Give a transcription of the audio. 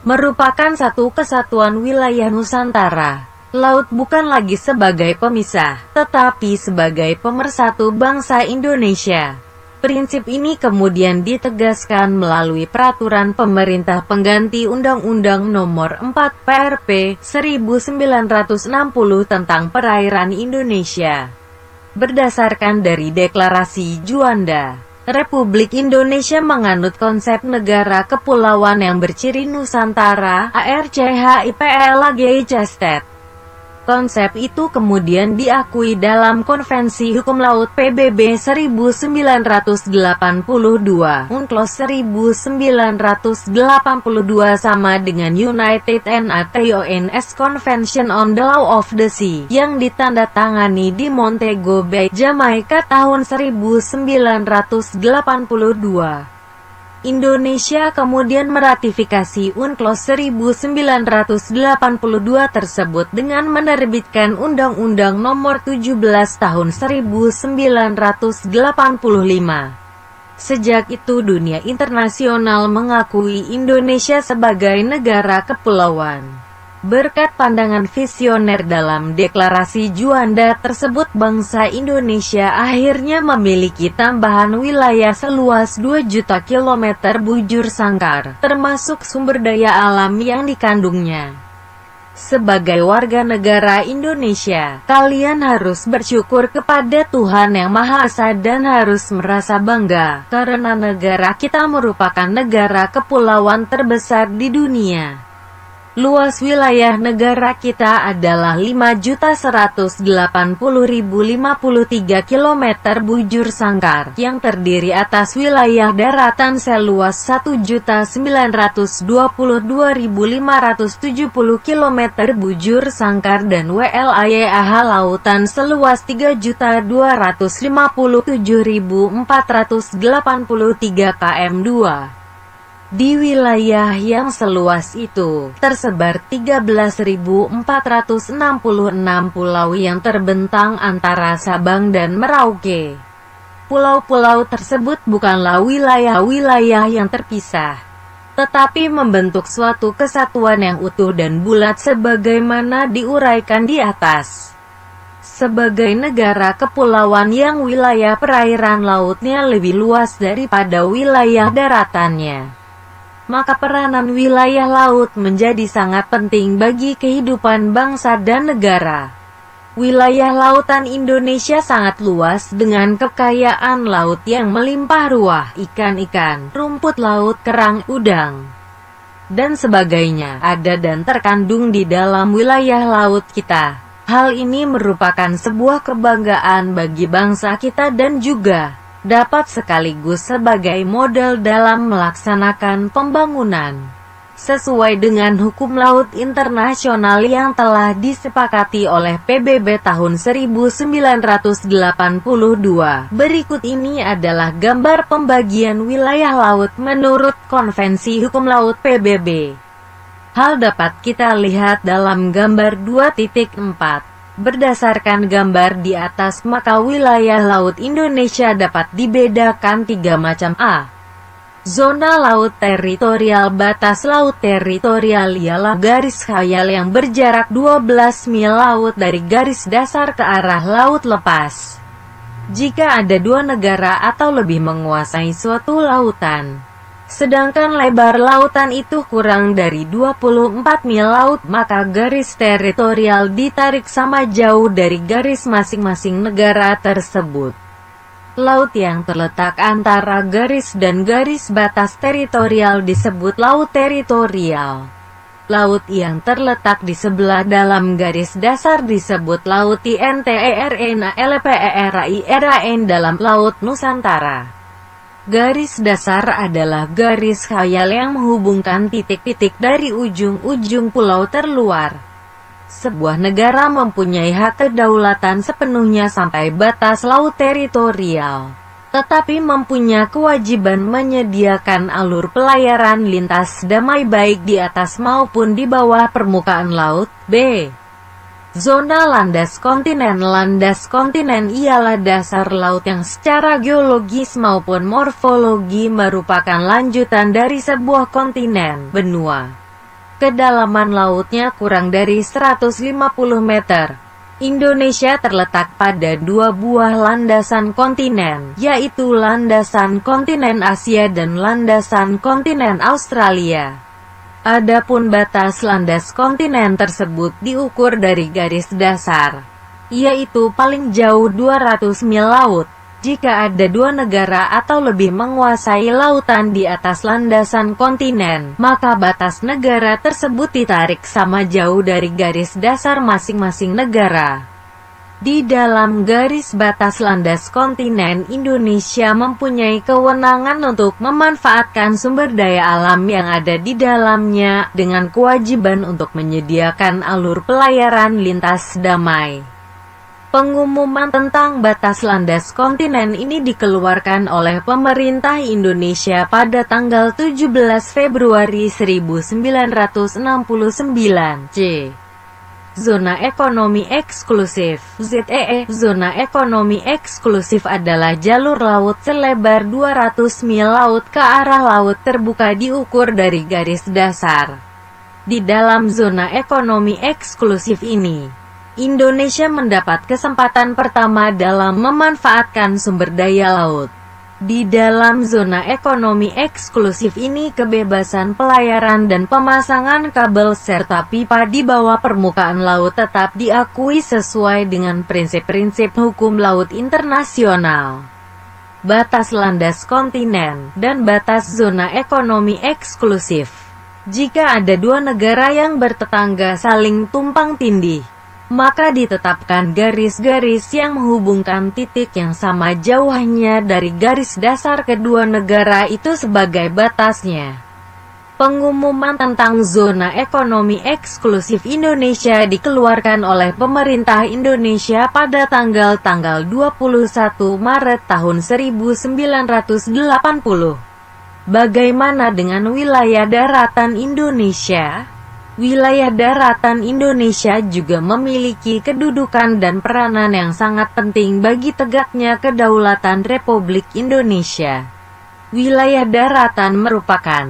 merupakan satu kesatuan wilayah Nusantara. Laut bukan lagi sebagai pemisah, tetapi sebagai pemersatu bangsa Indonesia. Prinsip ini kemudian ditegaskan melalui peraturan pemerintah pengganti Undang-Undang Nomor 4 PRP 1960 tentang perairan Indonesia. Berdasarkan dari Deklarasi Juanda, Republik Indonesia menganut konsep negara kepulauan yang berciri Nusantara, ARCHIPLAGICSTET. Konsep itu kemudian diakui dalam Konvensi Hukum Laut PBB 1982, UNCLOS 1982 sama dengan United Nations Convention on the Law of the Sea, yang ditandatangani di Montego Bay, Jamaika tahun 1982. Indonesia kemudian meratifikasi UNCLOS 1982 tersebut dengan menerbitkan Undang-Undang Nomor 17 Tahun 1985. Sejak itu dunia internasional mengakui Indonesia sebagai negara kepulauan. Berkat pandangan visioner dalam Deklarasi Juanda tersebut, bangsa Indonesia akhirnya memiliki tambahan wilayah seluas 2 juta kilometer bujur sangkar, termasuk sumber daya alam yang dikandungnya. Sebagai warga negara Indonesia, kalian harus bersyukur kepada Tuhan Yang Maha Esa dan harus merasa bangga, karena negara kita merupakan negara kepulauan terbesar di dunia. Luas wilayah negara kita adalah 5.180.053 km bujur sangkar, yang terdiri atas wilayah daratan seluas 1.922.570 km bujur sangkar dan wilayah lautan seluas 3.257.483 km2. Di wilayah yang seluas itu, tersebar 13.466 pulau yang terbentang antara Sabang dan Merauke. Pulau-pulau tersebut bukanlah wilayah-wilayah yang terpisah, tetapi membentuk suatu kesatuan yang utuh dan bulat sebagaimana diuraikan di atas. Sebagai negara kepulauan yang wilayah perairan lautnya lebih luas daripada wilayah daratannya, maka peranan wilayah laut menjadi sangat penting bagi kehidupan bangsa dan negara. Wilayah lautan Indonesia sangat luas dengan kekayaan laut yang melimpah ruah, ikan-ikan, rumput laut, kerang, udang, dan sebagainya ada dan terkandung di dalam wilayah laut kita. Hal ini merupakan sebuah kebanggaan bagi bangsa kita dan juga dapat sekaligus sebagai modal dalam melaksanakan pembangunan sesuai dengan hukum laut internasional yang telah disepakati oleh PBB tahun 1982. Berikut ini adalah gambar pembagian wilayah laut menurut Konvensi Hukum Laut PBB. Hal dapat kita lihat dalam gambar 2.4. Berdasarkan gambar di atas, maka wilayah laut Indonesia dapat dibedakan 3 macam. A. Zona laut teritorial. Batas laut teritorial ialah garis khayal yang berjarak 12 mil laut dari garis dasar ke arah laut lepas. Jika ada 2 negara atau lebih menguasai suatu lautan, sedangkan lebar lautan itu kurang dari 24 mil laut, maka garis teritorial ditarik sama jauh dari garis masing-masing negara tersebut. Laut yang terletak antara garis dan garis batas teritorial disebut laut teritorial. Laut yang terletak di sebelah dalam garis dasar disebut laut INTERNALPERAIRAN dalam Laut Nusantara. Garis dasar adalah garis khayal yang menghubungkan titik-titik dari ujung-ujung pulau terluar. Sebuah negara mempunyai hak kedaulatan sepenuhnya sampai batas laut teritorial, tetapi mempunyai kewajiban menyediakan alur pelayaran lintas damai baik di atas maupun di bawah permukaan laut. B. Zona landas kontinen. Landas kontinen ialah dasar laut yang secara geologis maupun morfologi merupakan lanjutan dari sebuah kontinen, benua. Kedalaman lautnya kurang dari 150 meter. Indonesia terletak pada dua buah landasan kontinen, yaitu landasan kontinen Asia dan landasan kontinen Australia. Adapun batas landas kontinen tersebut diukur dari garis dasar, yaitu paling jauh 200 mil laut. Jika ada dua negara atau lebih menguasai lautan di atas landasan kontinen, maka batas negara tersebut ditarik sama jauh dari garis dasar masing-masing negara. Di dalam garis batas landas kontinen, Indonesia mempunyai kewenangan untuk memanfaatkan sumber daya alam yang ada di dalamnya, dengan kewajiban untuk menyediakan alur pelayaran lintas damai. Pengumuman tentang batas landas kontinen ini dikeluarkan oleh pemerintah Indonesia pada tanggal 17 Februari 1969. C. Zona Ekonomi Eksklusif (ZEE). Zona Ekonomi Eksklusif adalah jalur laut selebar 200 mil laut ke arah laut terbuka diukur dari garis dasar. Di dalam zona ekonomi eksklusif ini, Indonesia mendapat kesempatan pertama dalam memanfaatkan sumber daya laut. Di dalam zona ekonomi eksklusif ini, kebebasan pelayaran dan pemasangan kabel serta pipa di bawah permukaan laut tetap diakui sesuai dengan prinsip-prinsip hukum laut internasional. Batas landas kontinen dan batas zona ekonomi eksklusif. Jika ada dua negara yang bertetangga saling tumpang tindih, maka ditetapkan garis-garis yang menghubungkan titik yang sama jauhnya dari garis dasar kedua negara itu sebagai batasnya. Pengumuman tentang zona ekonomi eksklusif Indonesia dikeluarkan oleh pemerintah Indonesia pada tanggal 21 Maret tahun 1980. Bagaimana dengan wilayah daratan Indonesia? Wilayah daratan Indonesia juga memiliki kedudukan dan peranan yang sangat penting bagi tegaknya kedaulatan Republik Indonesia. Wilayah daratan merupakan